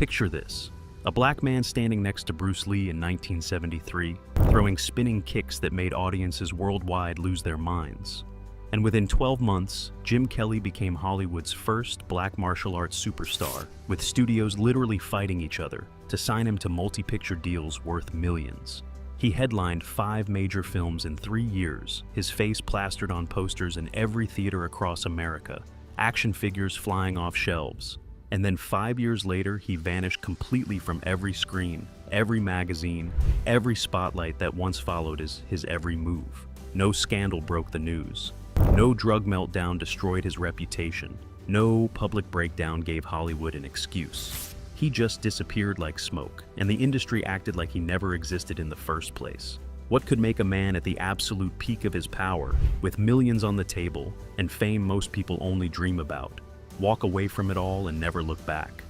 Picture this: a black man standing next to Bruce Lee in 1973, throwing spinning kicks that made audiences worldwide lose their minds. And within 12 months, Jim Kelly became Hollywood's first black martial arts superstar, with studios literally fighting each other to sign him to multi-picture deals worth millions. He headlined 5 major films in 3 years, his face plastered on posters in every theater across America, action figures flying off shelves. And then 5 years later, he vanished completely from every screen, every magazine, every spotlight that once followed his every move. No scandal broke the news. No drug meltdown destroyed his reputation. No public breakdown gave Hollywood an excuse. He just disappeared like smoke, and the industry acted like he never existed in the first place. What could make a man at the absolute peak of his power, with millions on the table and fame most people only dream about, walk away from it all and never look back?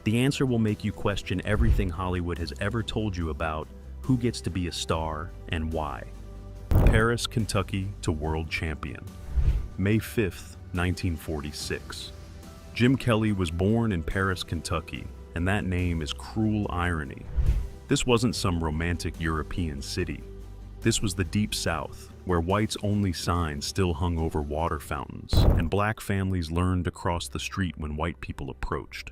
The answer will make you question everything Hollywood has ever told you about who gets to be a star and why. Paris, Kentucky to world champion. May 5th, 1946. Jim Kelly was born in Paris, Kentucky, and that name is cruel irony. This wasn't some romantic European city. This was the Deep South, where whites' only signs still hung over water fountains, and black families learned to cross the street when white people approached.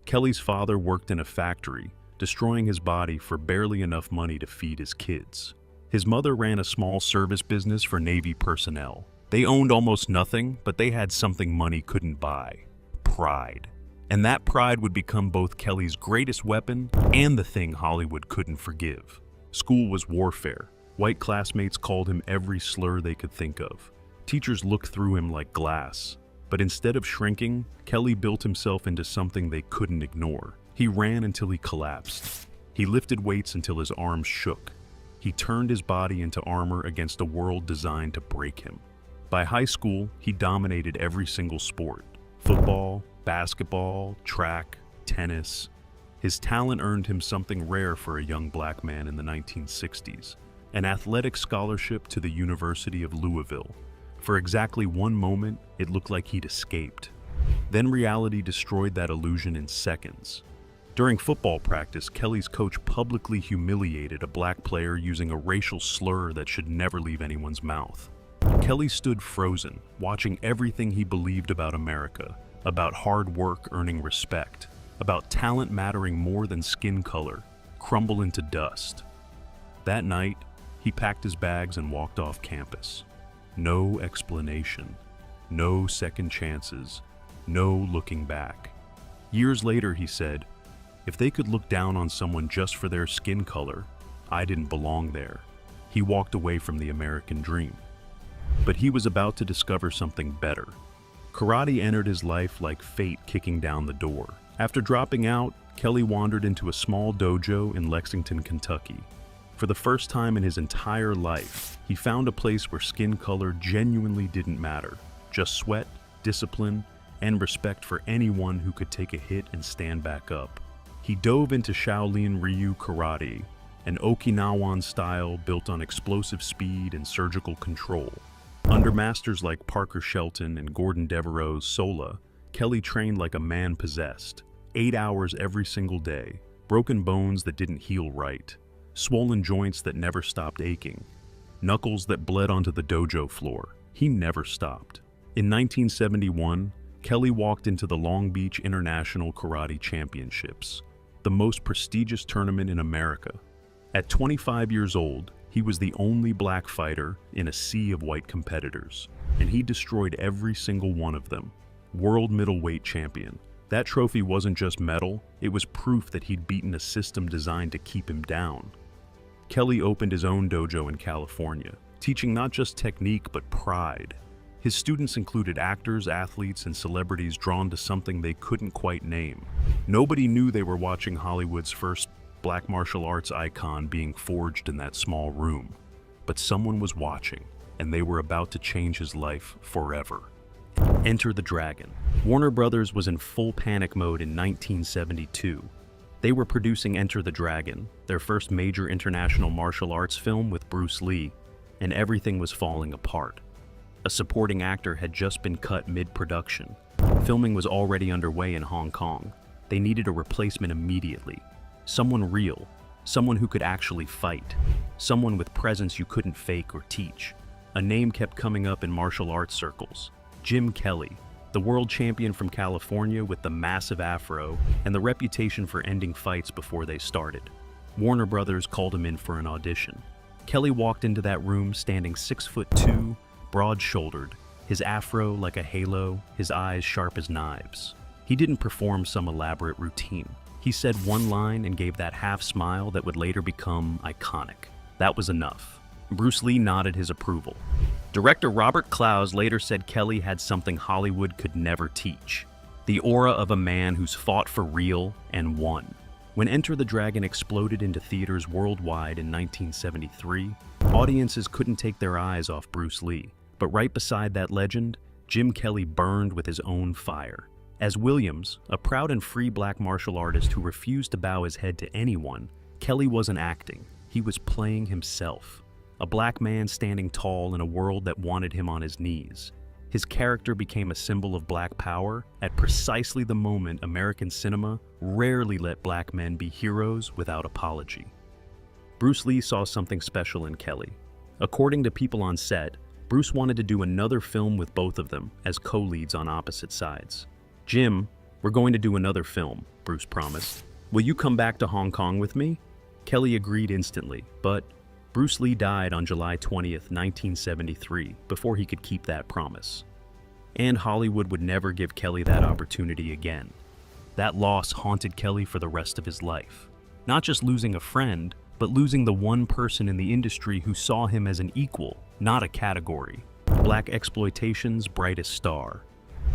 Kelly's father worked in a factory, destroying his body for barely enough money to feed his kids. His mother ran a small service business for Navy personnel. They owned almost nothing, but they had something money couldn't buy: pride. And that pride would become both Kelly's greatest weapon and the thing Hollywood couldn't forgive. School was warfare. White classmates called him every slur they could think of. Teachers looked through him like glass. But instead of shrinking, Kelly built himself into something they couldn't ignore. He ran until he collapsed. He lifted weights until his arms shook. He turned his body into armor against a world designed to break him. By high school, he dominated every single sport: football, basketball, track, tennis. His talent earned him something rare for a young black man in the 1960s: an athletic scholarship to the University of Louisville. For exactly one moment, it looked like he'd escaped. Then reality destroyed that illusion in seconds. During football practice, Kelly's coach publicly humiliated a black player using a racial slur that should never leave anyone's mouth. Kelly stood frozen, watching everything he believed about America, about hard work earning respect, about talent mattering more than skin color, crumble into dust. That night, he packed his bags and walked off campus. No explanation, no second chances, no looking back. Years later, he said, "If they could look down on someone just for their skin color, I didn't belong there." He walked away from the American dream. But he was about to discover something better. Karate entered his life like fate kicking down the door. After dropping out, Kelly wandered into a small dojo in Lexington, Kentucky. For the first time in his entire life, he found a place where skin color genuinely didn't matter. Just sweat, discipline, and respect for anyone who could take a hit and stand back up. He dove into Shaolin Ryu karate, an Okinawan style built on explosive speed and surgical control. Under masters like Parker Shelton and Gordon Devereaux's Sola, Kelly trained like a man possessed. 8 hours every single day, broken bones that didn't heal right, swollen joints that never stopped aching, knuckles that bled onto the dojo floor. He never stopped. In 1971, Kelly walked into the Long Beach International Karate Championships, the most prestigious tournament in America. At 25 years old, he was the only black fighter in a sea of white competitors, and he destroyed every single one of them. World middleweight champion. That trophy wasn't just metal, it was proof that he'd beaten a system designed to keep him down. Kelly opened his own dojo in California, teaching not just technique but pride. His students included actors, athletes, and celebrities drawn to something they couldn't quite name. Nobody knew they were watching Hollywood's first black martial arts icon being forged in that small room. But someone was watching, and they were about to change his life forever. Enter the Dragon. Warner Brothers was in full panic mode in 1972. They were producing Enter the Dragon, their first major international martial arts film with Bruce Lee, and everything was falling apart. A supporting actor had just been cut mid-production. Filming was already underway in Hong Kong. They needed a replacement immediately. Someone real, someone who could actually fight, someone with presence you couldn't fake or teach. A name kept coming up in martial arts circles: Jim Kelly, the world champion from California with the massive afro and the reputation for ending fights before they started. Warner Brothers called him in for an audition. Kelly walked into that room standing 6'2", broad-shouldered, his afro like a halo, his eyes sharp as knives. He didn't perform some elaborate routine. He said one line and gave that half smile that would later become iconic. That was enough. Bruce Lee nodded his approval. Director Robert Clouse later said Kelly had something Hollywood could never teach: the aura of a man who's fought for real and won. When Enter the Dragon exploded into theaters worldwide in 1973, audiences couldn't take their eyes off Bruce Lee. But right beside that legend, Jim Kelly burned with his own fire. As Williams, a proud and free black martial artist who refused to bow his head to anyone, Kelly wasn't acting. He was playing himself. A black man standing tall in a world that wanted him on his knees. His character became a symbol of black power at precisely the moment American cinema rarely let black men be heroes without apology. Bruce Lee saw something special in Kelly. According to people on set, Bruce wanted to do another film with both of them as co-leads on opposite sides. "Jim, we're going to do another film," Bruce promised. "Will you come back to Hong Kong with me?" Kelly agreed instantly, but Bruce Lee died on July 20th, 1973, before he could keep that promise. And Hollywood would never give Kelly that opportunity again. That loss haunted Kelly for the rest of his life. Not just losing a friend, but losing the one person in the industry who saw him as an equal, not a category. Black exploitation's brightest star.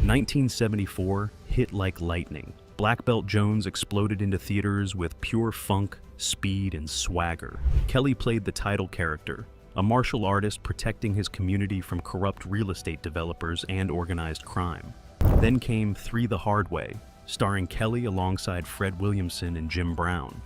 1974 hit like lightning. Black Belt Jones exploded into theaters with pure funk, speed, and swagger. Kelly played the title character, a martial artist protecting his community from corrupt real estate developers and organized crime. Then came Three the Hard Way, starring Kelly alongside Fred Williamson and Jim Brown.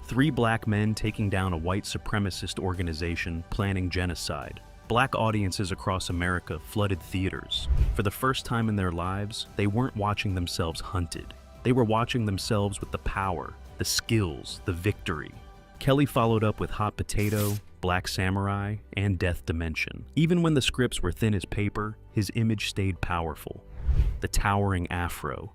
Three black men taking down a white supremacist organization planning genocide. Black audiences across America flooded theaters. For the first time in their lives, they weren't watching themselves hunted. They were watching themselves with the power, the skills, the victory. Kelly followed up with Hot Potato, Black Samurai, and Death Dimension. Even when the scripts were thin as paper, his image stayed powerful. The towering afro,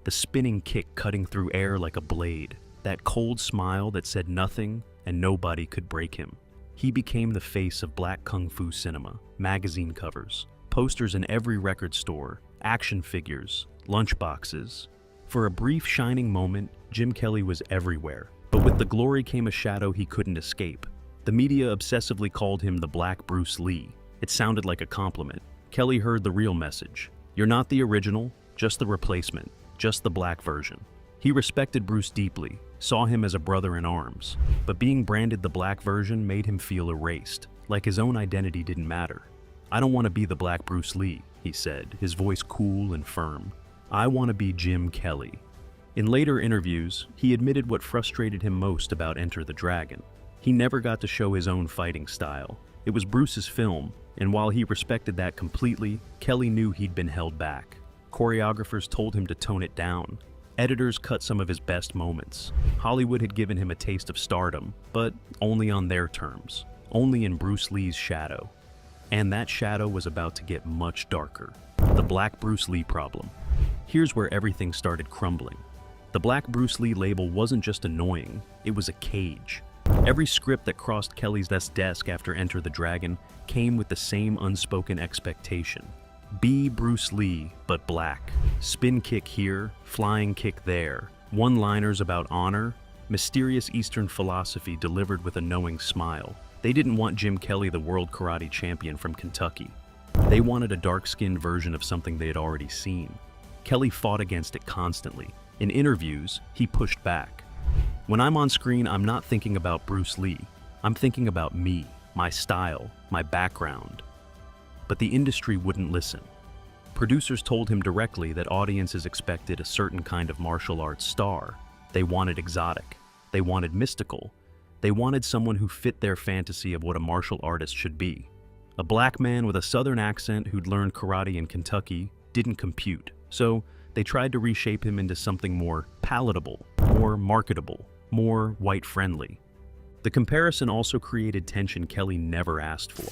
the spinning kick cutting through air like a blade, that cold smile that said nothing and nobody could break him. He became the face of black kung fu cinema, magazine covers, posters in every record store, action figures, lunchboxes. For a brief shining moment, Jim Kelly was everywhere, but with the glory came a shadow he couldn't escape. The media obsessively called him the Black Bruce Lee. It sounded like a compliment. Kelly heard the real message. You're not the original, just the replacement, just the black version. He respected Bruce deeply, saw him as a brother in arms, but being branded the black version made him feel erased, like his own identity didn't matter. "I don't want to be the Black Bruce Lee," he said, his voice cool and firm. "I want to be Jim Kelly." In later interviews, he admitted what frustrated him most about Enter the Dragon. He never got to show his own fighting style. It was Bruce's film, and while he respected that completely, Kelly knew he'd been held back. Choreographers told him to tone it down. Editors cut some of his best moments. Hollywood had given him a taste of stardom, but only on their terms, only in Bruce Lee's shadow. And that shadow was about to get much darker. The Black Bruce Lee problem. Here's where everything started crumbling. The Black Bruce Lee label wasn't just annoying, it was a cage. Every script that crossed Kelly's desk after Enter the Dragon came with the same unspoken expectation. Be Bruce Lee, but black. Spin kick here, flying kick there. One-liners about honor, mysterious Eastern philosophy delivered with a knowing smile. They didn't want Jim Kelly, the world karate champion from Kentucky. They wanted a dark-skinned version of something they had already seen. Kelly fought against it constantly. In interviews, he pushed back. "When I'm on screen, I'm not thinking about Bruce Lee. I'm thinking about me, my style, my background." But the industry wouldn't listen. Producers told him directly that audiences expected a certain kind of martial arts star. They wanted exotic. They wanted mystical. They wanted someone who fit their fantasy of what a martial artist should be. A black man with a southern accent who'd learned karate in Kentucky didn't compute. So They tried to reshape him into something more palatable, more marketable, more white-friendly. The comparison also created tension Kelly never asked for.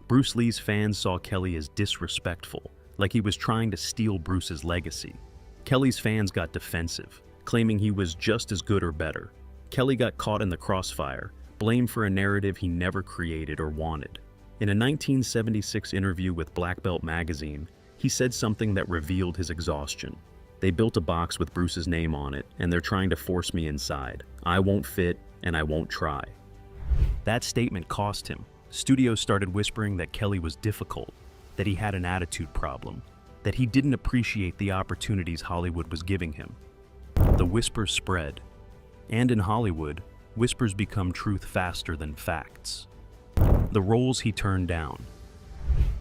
Bruce Lee's fans saw Kelly as disrespectful, like he was trying to steal Bruce's legacy. Kelly's fans got defensive, claiming he was just as good or better. Kelly got caught in the crossfire, blamed for a narrative he never created or wanted. In a 1976 interview with Black Belt magazine, he said something that revealed his exhaustion. "They built a box with Bruce's name on it, and they're trying to force me inside. I won't fit, and I won't try." That statement cost him. Studios started whispering that Kelly was difficult, that he had an attitude problem, that he didn't appreciate the opportunities Hollywood was giving him. The whispers spread. And in Hollywood, whispers become truth faster than facts. The roles he turned down.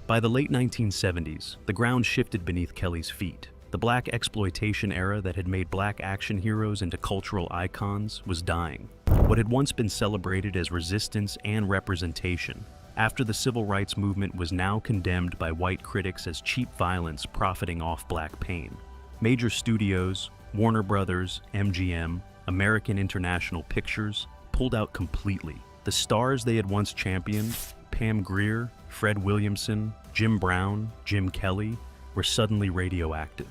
By the late 1970s, the ground shifted beneath Kelly's feet. The black exploitation era that had made black action heroes into cultural icons was dying. What had once been celebrated as resistance and representation, after the civil rights movement, was now condemned by white critics as cheap violence profiting off black pain. Major studios, Warner Brothers, MGM, American International Pictures, pulled out completely. The stars they had once championed, Pam Grier, Fred Williamson, Jim Brown, Jim Kelly, were suddenly radioactive.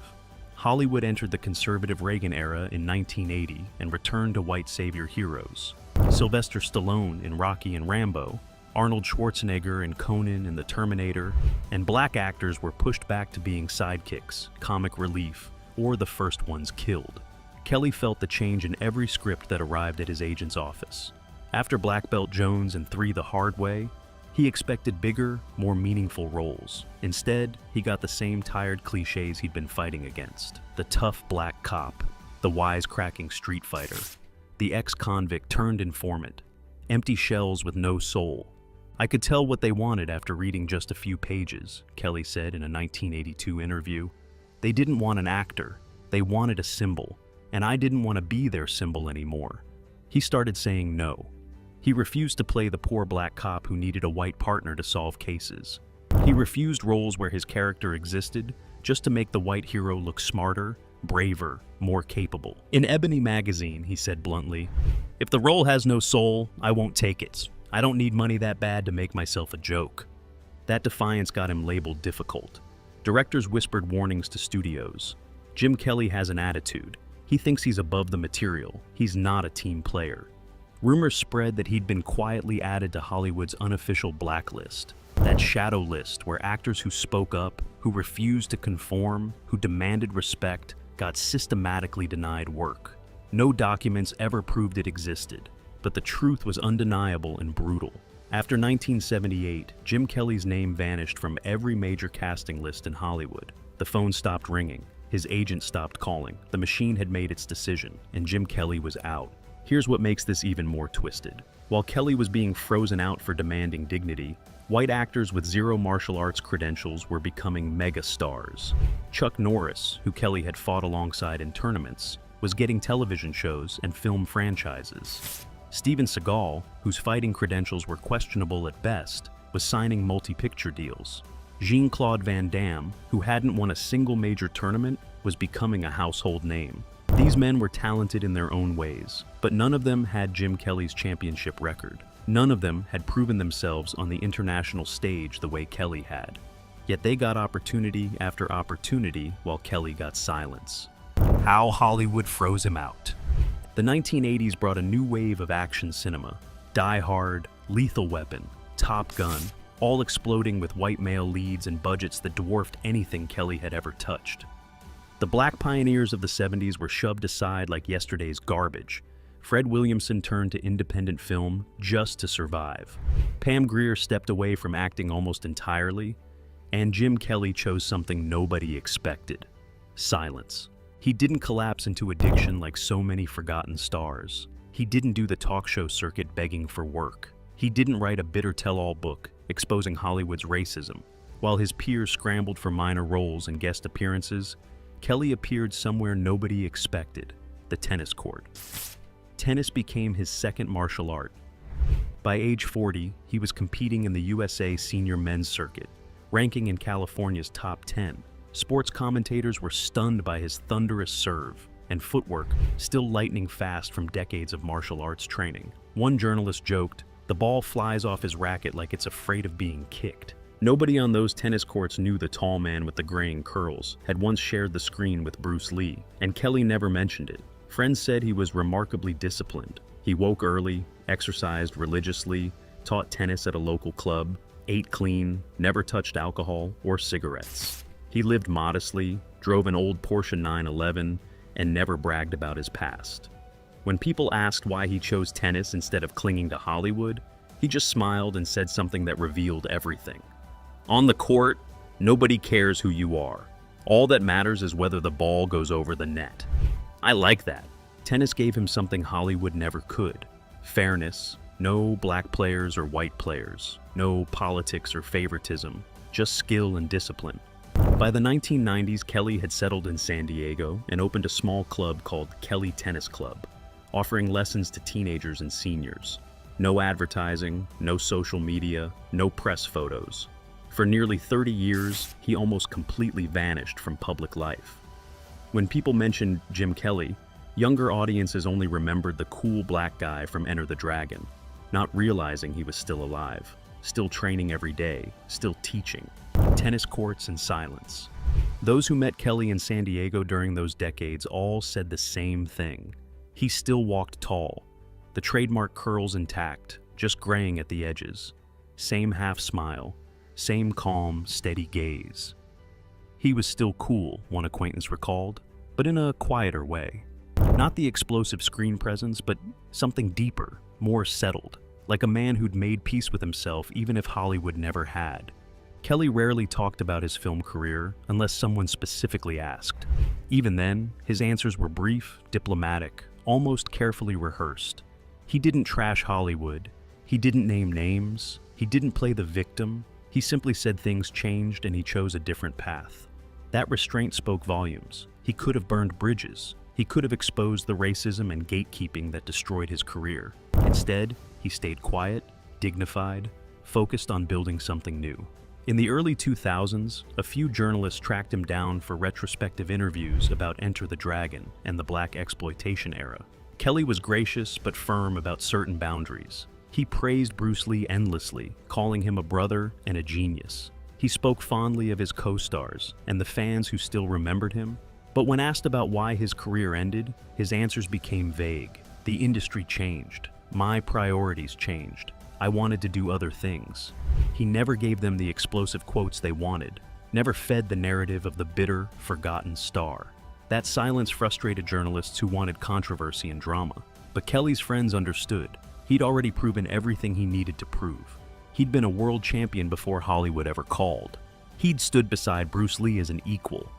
Hollywood entered the conservative Reagan era in 1980 and returned to white savior heroes. Sylvester Stallone in Rocky and Rambo, Arnold Schwarzenegger in Conan and the Terminator, and black actors were pushed back to being sidekicks, comic relief, or the first ones killed. Kelly felt the change in every script that arrived at his agent's office. After Black Belt Jones and 3 The Hard Way, he expected bigger, more meaningful roles. Instead, he got the same tired cliches he'd been fighting against. The tough black cop, the wisecracking street fighter, the ex-convict turned informant. Empty shells with no soul. "I could tell what they wanted after reading just a few pages," Kelly said in a 1982 interview. "They didn't want an actor, they wanted a symbol, and I didn't want to be their symbol anymore." He started saying no. He refused to play the poor black cop who needed a white partner to solve cases. He refused roles where his character existed just to make the white hero look smarter, braver, more capable. In Ebony magazine, he said bluntly, "If the role has no soul, I won't take it. I don't need money that bad to make myself a joke." That defiance got him labeled difficult. Directors whispered warnings to studios. Jim Kelly has an attitude. He thinks he's above the material. He's not a team player. Rumors spread that he'd been quietly added to Hollywood's unofficial blacklist, that shadow list where actors who spoke up, who refused to conform, who demanded respect, got systematically denied work. No documents ever proved it existed, but the truth was undeniable and brutal. After 1978, Jim Kelly's name vanished from every major casting list in Hollywood. The phone stopped ringing, his agent stopped calling, the machine had made its decision, and Jim Kelly was out. Here's what makes this even more twisted. While Kelly was being frozen out for demanding dignity, white actors with 0 martial arts credentials were becoming mega stars. Chuck Norris, who Kelly had fought alongside in tournaments, was getting television shows and film franchises. Steven Seagal, whose fighting credentials were questionable at best, was signing multi-picture deals. Jean-Claude Van Damme, who hadn't won a single major tournament, was becoming a household name. These men were talented in their own ways, but none of them had Jim Kelly's championship record. None of them had proven themselves on the international stage the way Kelly had. Yet they got opportunity after opportunity while Kelly got silence. How Hollywood froze him out. The 1980s brought a new wave of action cinema. Die Hard, Lethal Weapon, Top Gun, all exploding with white male leads and budgets that dwarfed anything Kelly had ever touched. The black pioneers of the 70s were shoved aside like yesterday's garbage. Fred Williamson turned to independent film just to survive. Pam Grier stepped away from acting almost entirely, and Jim Kelly chose something nobody expected: silence. He didn't collapse into addiction like so many forgotten stars. He didn't do the talk show circuit begging for work. He didn't write a bitter tell-all book exposing Hollywood's racism. While his peers scrambled for minor roles and guest appearances, Kelly appeared somewhere nobody expected: the tennis court. Tennis became his second martial art. By age 40, he was competing in the USA senior men's circuit, ranking in California's top 10. Sports commentators were stunned by his thunderous serve and footwork still lightning fast from decades of martial arts training. One journalist joked, "The ball flies off his racket like it's afraid of being kicked." Nobody on those tennis courts knew the tall man with the graying curls had once shared the screen with Bruce Lee, and Kelly never mentioned it. Friends said he was remarkably disciplined. He woke early, exercised religiously, taught tennis at a local club, ate clean, never touched alcohol or cigarettes. He lived modestly, drove an old Porsche 911, and never bragged about his past. When people asked why he chose tennis instead of clinging to Hollywood, he just smiled and said something that revealed everything. "On the court, nobody cares who you are. All that matters is whether the ball goes over the net." I like that. Tennis gave him something Hollywood never could: fairness, no black players or white players, no politics or favoritism, just skill and discipline. By the 1990s, Kelly had settled in San Diego and opened a small club called Kelly Tennis Club, offering lessons to teenagers and seniors. No advertising, no social media, no press photos. For nearly 30 years, he almost completely vanished from public life. When people mentioned Jim Kelly, younger audiences only remembered the cool black guy from Enter the Dragon, not realizing he was still alive, still training every day, still teaching. Tennis courts and silence. Those who met Kelly in San Diego during those decades all said the same thing. He still walked tall, the trademark curls intact, just graying at the edges. Same half smile, same calm, steady gaze. He was still cool, one acquaintance recalled, but in a quieter way. Not the explosive screen presence, but something deeper, more settled, like a man who'd made peace with himself even if Hollywood never had. Kelly rarely talked about his film career unless someone specifically asked. Even then, his answers were brief, diplomatic, almost carefully rehearsed. He didn't trash Hollywood. He didn't name names. He didn't play the victim. He simply said things changed and he chose a different path. That restraint spoke volumes. He could have burned bridges. He could have exposed the racism and gatekeeping that destroyed his career. Instead, he stayed quiet, dignified, focused on building something new. In the early 2000s, a few journalists tracked him down for retrospective interviews about Enter the Dragon and the black exploitation era. Kelly was gracious but firm about certain boundaries. He praised Bruce Lee endlessly, calling him a brother and a genius. He spoke fondly of his co-stars and the fans who still remembered him. But when asked about why his career ended, his answers became vague. The industry changed. My priorities changed. I wanted to do other things. He never gave them the explosive quotes they wanted, never fed the narrative of the bitter, forgotten star. That silence frustrated journalists who wanted controversy and drama. But Kelly's friends understood. He'd already proven everything he needed to prove. He'd been a world champion before Hollywood ever called. He'd stood beside Bruce Lee as an equal.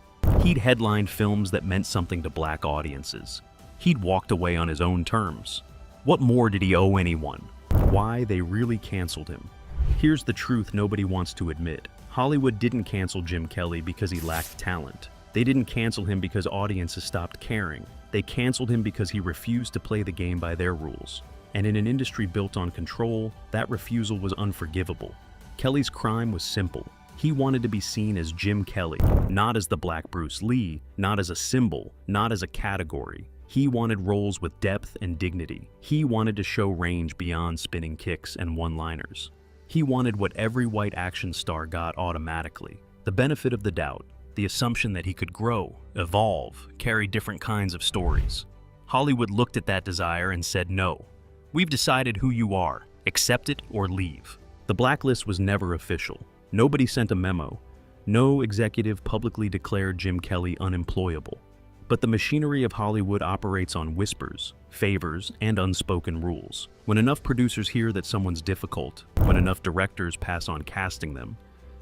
He'd headlined films that meant something to black audiences. He'd walked away on his own terms. What more did he owe anyone? Why they really canceled him. Here's the truth nobody wants to admit. Hollywood didn't cancel Jim Kelly because he lacked talent. They didn't cancel him because audiences stopped caring. They canceled him because he refused to play the game by their rules. And in an industry built on control, that refusal was unforgivable. Kelly's crime was simple. He wanted to be seen as Jim Kelly, not as the Black Bruce Lee, not as a symbol, not as a category. He wanted roles with depth and dignity. He wanted to show range beyond spinning kicks and one-liners. He wanted what every white action star got automatically: the benefit of the doubt, the assumption that he could grow, evolve, carry different kinds of stories. Hollywood looked at that desire and said, "No. We've decided who you are. Accept it or leave." The blacklist was never official. Nobody sent a memo. No executive publicly declared Jim Kelly unemployable. But the machinery of Hollywood operates on whispers, favors, and unspoken rules. When enough producers hear that someone's difficult, when enough directors pass on casting them,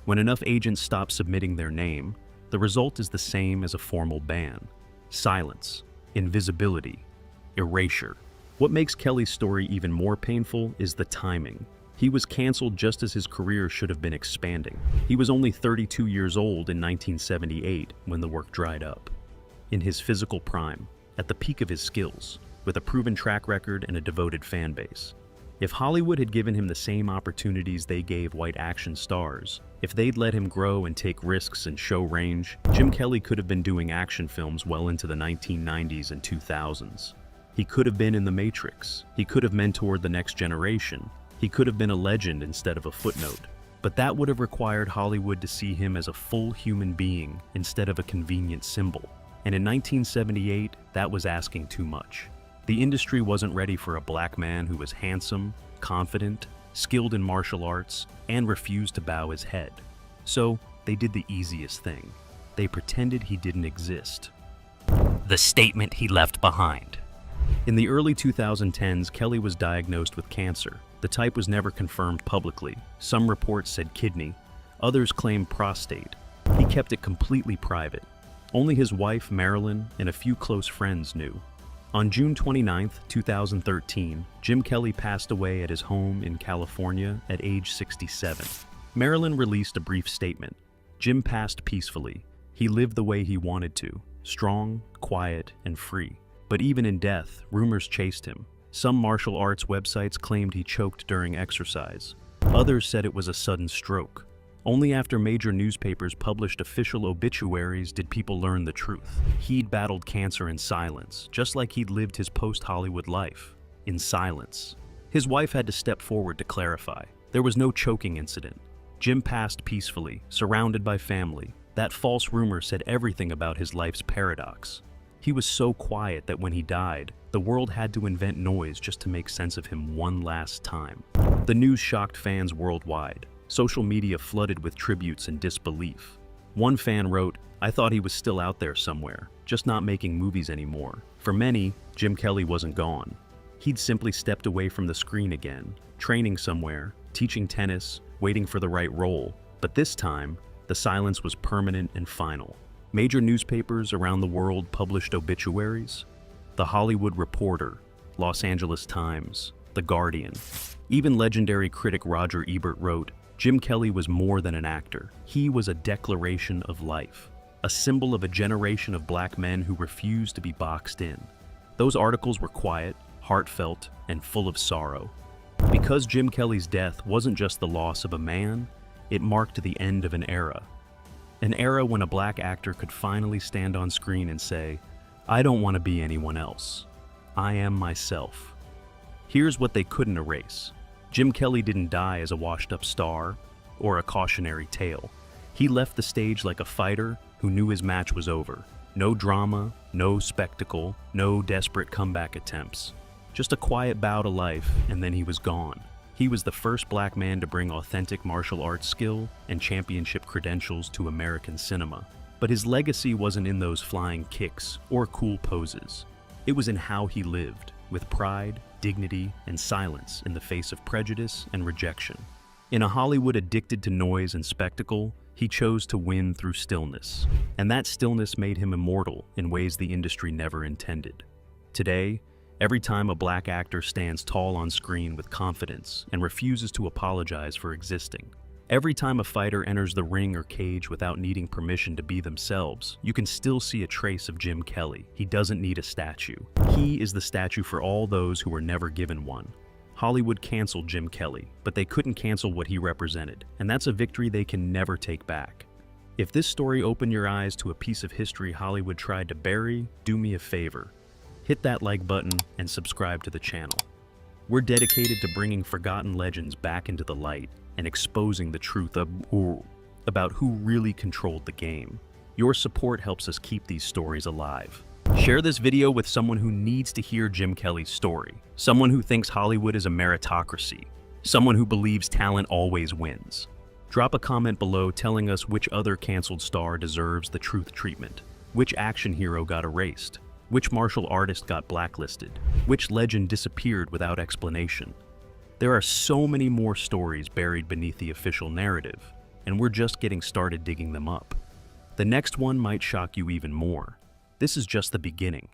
when enough agents stop submitting their name, the result is the same as a formal ban: silence, invisibility, erasure. What makes Kelly's story even more painful is the timing. He was canceled just as his career should have been expanding. He was only 32 years old in 1978 when the work dried up. In his physical prime, at the peak of his skills, with a proven track record and a devoted fan base. If Hollywood had given him the same opportunities they gave white action stars, if they'd let him grow and take risks and show range, Jim Kelly could have been doing action films well into the 1990s and 2000s. He could have been in The Matrix. He could have mentored the next generation. He could have been a legend instead of a footnote. But that would have required Hollywood to see him as a full human being instead of a convenient symbol. And in 1978, that was asking too much. The industry wasn't ready for a black man who was handsome, confident, skilled in martial arts, and refused to bow his head. So, they did the easiest thing. They pretended he didn't exist. The statement he left behind. In the early 2010s, Kelly was diagnosed with cancer. The type was never confirmed publicly. Some reports said kidney, others claimed prostate. He kept it completely private. Only his wife, Marilyn, and a few close friends knew. On June 29, 2013, Jim Kelly passed away at his home in California at age 67. Marilyn released a brief statement. Jim passed peacefully. He lived the way he wanted to, strong, quiet, and free. But even in death, rumors chased him. Some martial arts websites claimed he choked during exercise. Others said it was a sudden stroke. Only after major newspapers published official obituaries did people learn the truth. He'd battled cancer in silence, just like he'd lived his post-Hollywood life, in silence. His wife had to step forward to clarify. There was no choking incident. Jim passed peacefully, surrounded by family. That false rumor said everything about his life's paradox. He was so quiet that when he died, the world had to invent noise just to make sense of him one last time. The news shocked fans worldwide. Social media flooded with tributes and disbelief. One fan wrote, "I thought he was still out there somewhere, just not making movies anymore." For many, Jim Kelly wasn't gone. He'd simply stepped away from the screen again, training somewhere, teaching tennis, waiting for the right role. But this time, the silence was permanent and final. Major newspapers around the world published obituaries. The Hollywood Reporter, Los Angeles Times, The Guardian. Even legendary critic Roger Ebert wrote, Jim Kelly was more than an actor. He was a declaration of life, a symbol of a generation of black men who refused to be boxed in. Those articles were quiet, heartfelt, and full of sorrow. Because Jim Kelly's death wasn't just the loss of a man, it marked the end of an era. An era when a black actor could finally stand on screen and say, "I don't want to be anyone else. I am myself." Here's what they couldn't erase. Jim Kelly didn't die as a washed-up star or a cautionary tale. He left the stage like a fighter who knew his match was over. No drama, no spectacle, no desperate comeback attempts. Just a quiet bow to life, and then he was gone. He was the first black man to bring authentic martial arts skill and championship credentials to American cinema. But his legacy wasn't in those flying kicks or cool poses. It was in how he lived, with pride, dignity, and silence in the face of prejudice and rejection. In a Hollywood addicted to noise and spectacle, he chose to win through stillness. And that stillness made him immortal in ways the industry never intended. Today, every time a black actor stands tall on screen with confidence and refuses to apologize for existing, every time a fighter enters the ring or cage without needing permission to be themselves, you can still see a trace of Jim Kelly. He doesn't need a statue. He is the statue for all those who were never given one. Hollywood canceled Jim Kelly, but they couldn't cancel what he represented, and that's a victory they can never take back. If this story opened your eyes to a piece of history Hollywood tried to bury, do me a favor. Hit that like button and subscribe to the channel. We're dedicated to bringing forgotten legends back into the light and exposing the truth about who really controlled the game. Your support helps us keep these stories alive. Share this video with someone who needs to hear Jim Kelly's story, someone who thinks Hollywood is a meritocracy, someone who believes talent always wins. Drop a comment below telling us which other canceled star deserves the truth treatment, which action hero got erased, which martial artist got blacklisted, which legend disappeared without explanation. There are so many more stories buried beneath the official narrative, and we're just getting started digging them up. The next one might shock you even more. This is just the beginning.